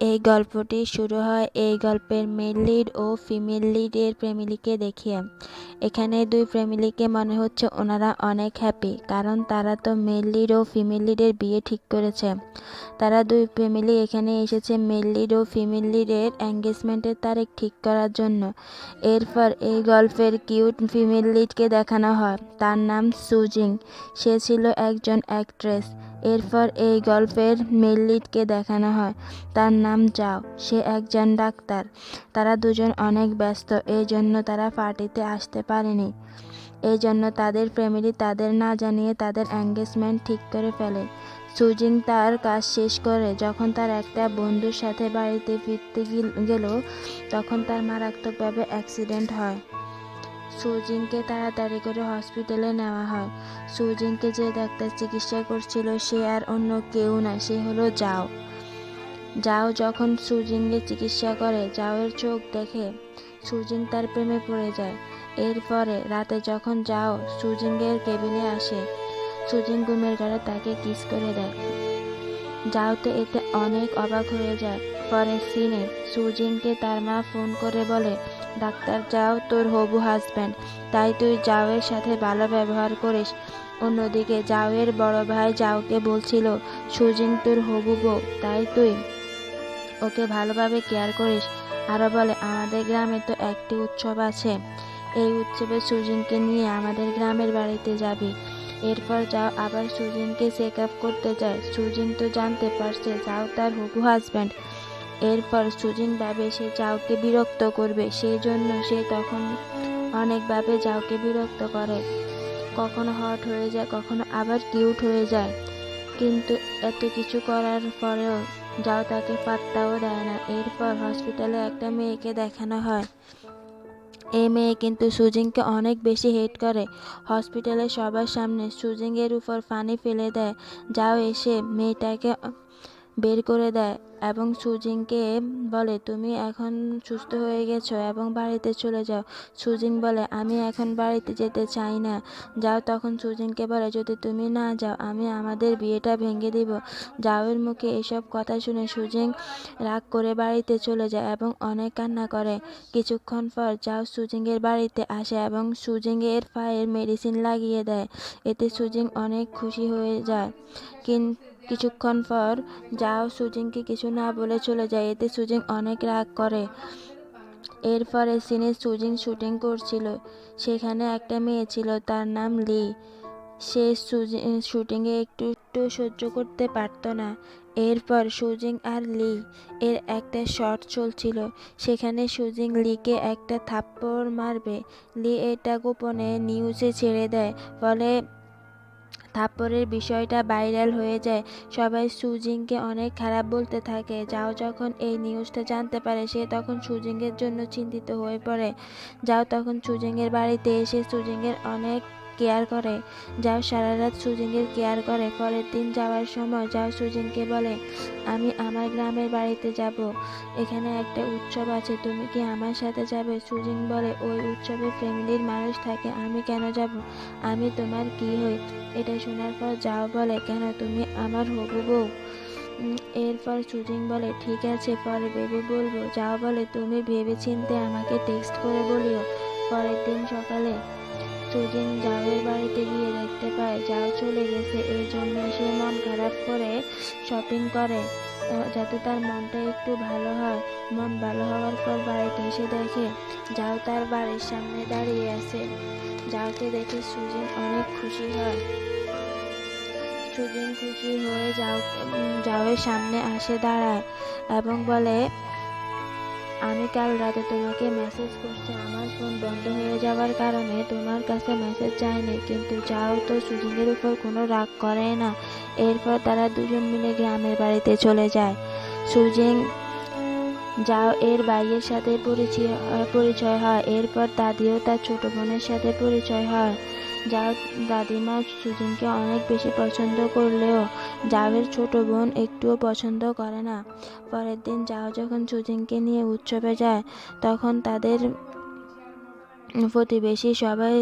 এই গল্পটি শুরু হয় এই গল্পের মেল লিড ও ফিমেল লিডের প্রেমিলিকে দেখিয়ে। এখানে দুই প্রেমিলিকে মনে হচ্ছে ওনারা অনেক হ্যাপি, কারণ তারা তো মেল লিড ও ফিমেল লিডের বিয়ে ঠিক করেছে। তারা দুই প্রেমিলি এখানে এসেছে মেল লিড ও ফিমেল লিডের এঙ্গেজমেন্টের তারিখ ঠিক করার জন্য। এরপর এই গল্পের কিউট ফিমেল লিডকে দেখানো হয়, তার নাম সুজিং। সে ছিল একজন অ্যাক্ট্রেস। এরপর এই গল্পের মেল লিডকে দেখানো হয়, তার নাম যাও। সে একজন ডাক্তার। তারা দুজন অনেক ব্যস্ত, এই জন্য তারা পার্টিতে আসতে পারেনি। এই জন্য তাদের ফ্যামিলি তাদের না জানিয়ে তাদের এঙ্গেজমেন্ট ঠিক করে ফেলে। সুজিং তার কাজ শেষ করে যখন তার একটা বন্ধুর সাথে বাড়িতে ফিরতে গেল, তখন তার মারাত্মকভাবে অ্যাক্সিডেন্ট হয়। সুজিংকে তাড়াতাড়ি করে হসপিটালে নেওয়া হয়। সুজিংকে যে ডাক্তার চিকিৎসা করছিল সে আর অন্য কেউ না, সে হলো যাও। যাও যখন সুজিংকে চিকিৎসা করে, যাওয়ের চোখ দেখে সুজিং তার প্রেমে পড়ে যায়। এরপরে রাতে যখন যাও সুজিংয়ের কেবিনে আসে, সুজিং ঘুমের ঘরে তাকে কিস করে দেয়। যাও তো এতে অনেক অবাক হয়ে যায়। পরের সিনে সুজিংকে তার মা ফোন করে বলে, ডাক্তার যাও তোর হবু হাজব্যান্ড, তাই তুই যাওয়ের সাথে ভালো ব্যবহার করিস। অন্যদিকে যাওয়ের বড় ভাই যাওকে বলছিল, সুজিং তোর হবু বউ, তাই তুই ওকে ভালোভাবে কেয়ার করিস। আরও বলে, আমাদের গ্রামে তো একটি উৎসব আছে, এই উৎসবে সুজিংকে নিয়ে আমাদের গ্রামের বাড়িতে যাবি। এরপর যাও আবার সুজিংকে চেক আপ করতে যায়। সুজিং তো জানতে পারছে যাও তার হবু হাজব্যান্ড। এরপর সুজিং ভাবে সে যাওকে বিরক্ত করবে, সেই জন্য সে তখন অনেকভাবে যাওকে বিরক্ত করে। কখনো হট হয়ে যায়, কখনো আবার কিউট হয়ে যায়। কিন্তু এত কিছু করার পরেও যাও তাকে পাত্তাও দেয় না। এরপর হসপিটালে একটা মেয়েকে দেখানো হয়। এই মেয়ে কিন্তু সুজিংকে অনেক বেশি হেট করে। হসপিটালে সবার সামনে সুজিংয়ের উপর পানি ফেলে দেয়। যাও এসে মেয়েটাকে বের করে দেয় এবং সুজিংকে বলে, তুমি এখন সুস্থ হয়ে গেছো এবং বাড়িতে চলে যাও। সুজিং বলে, আমি এখন বাড়িতে যেতে চাই না। যাও তখন সুজিংকে বলে, যদি তুমি না যাও আমি আমাদের বিয়েটা ভেঙে দিব। যাওয়ের মুখে এসব কথা শুনে সুজিং রাগ করে বাড়িতে চলে যায় এবং অনেক কান্না করে। কিছুক্ষণ পর যাও সুজিংয়ের বাড়িতে আসে এবং সুজিংয়ের পায়ের মেডিসিন লাগিয়ে দেয়। এতে সুজিং অনেক খুশি হয়ে যায়। কিছুক্ষণ পর যাও সুজিংকে কিছু না বলে চলে যায়, এতে সুজিং অনেক রাগ করে। এরপরে সিনে সুজিং শুটিং করছিল। সেখানে একটা মেয়ে ছিল, তার নাম লি। সে শুটিংয়ে একটু সহ্য করতে পারত না। এরপর সুজিং আর লি এর একটা শট চলছিল, সেখানে সুজিং লিকে একটা থাপ্পড় মারবে। লি এটা গোপনে নিউজে ছেড়ে দেয়, ফলে থাপ্পড়ের বিষয়টা ভাইরাল হয়ে যায়। সবাই সুজিংকে অনেক খারাপ বলতে থাকে। যাও যখন এই নিউজটা জানতে পারে, সে তখন সুজিংয়ের জন্য চিন্তিত হয়ে পড়ে। যাও তখন সুজিংয়ের বাড়িতে এসে সুজিংয়ের অনেক কেয়ার করে। যাও সারা রাত সুজিংয়ের কেয়ার করে। পরের দিন যাওয়ার সময় যাও সুজিংকে বলে, আমি আমার গ্রামের বাড়িতে যাব, এখানে একটা উৎসব আছে, তুমি কি আমার সাথে যাবে? সুজিং বলে, ওই উৎসবে ফ্যামিলির মানুষ থাকে, আমি কেন যাব? আমি তোমার কি হই? এটা শোনার পর যাও বলে, কেন তুমি আমার হবু বউ? এরপর সুজিং বলে, ঠিক আছে পরে ভেবে বলবো। যাও বলে, তুমি ভেবে চিনতে আমাকে টেক্সট করে বলিও। পরের দিন সকালে সুজিং যাওয়ের বাড়িতে গিয়ে দেখতে পায় যাও চলে গেছে। এই জন্য সে মন খারাপ করে শপিং করে, যাতে তার মনটা একটু ভালো হয়। মন ভালো হওয়ার পর বাড়িতে এসে দেখে যাও তার বাড়ির সামনে দাঁড়িয়ে আছে। যাওকে দেখে সুজিং অনেক খুশি হয়। সুজিং খুশি হয়ে যাওয়ের সামনে আসে দাঁড়ায় এবং বলে, আমি কাল রাতে তোমাকে মেসেজ করছি, আমার ফোন বন্ধ হয়ে যাওয়ার কারণে তোমার কাছে মেসেজ যায়নি। কিন্তু যাও তো সুজিংয়ের উপর কোনো রাগ করে না। এরপর তারা দুজন মিলে গ্রামের বাড়িতে চলে যায়। সুজিং যাও এর ভাইয়ের সাথে পরিচয় হয়। এরপর দাদি ও তার ছোট বোনের সাথে পরিচয় হয়। যাও দাদিমা সুজিংকে অনেক বেশি পছন্দ করলেও যাওয়ের ছোট বোন একটুও পছন্দ করে না। পরের দিন যাও যখন সুজিংকে নিয়ে উৎসবে যায়, তখন তাদের প্রতিবেশী সবাই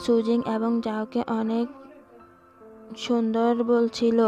সুজিং এবং যাওকে অনেক সুন্দর বলছিল।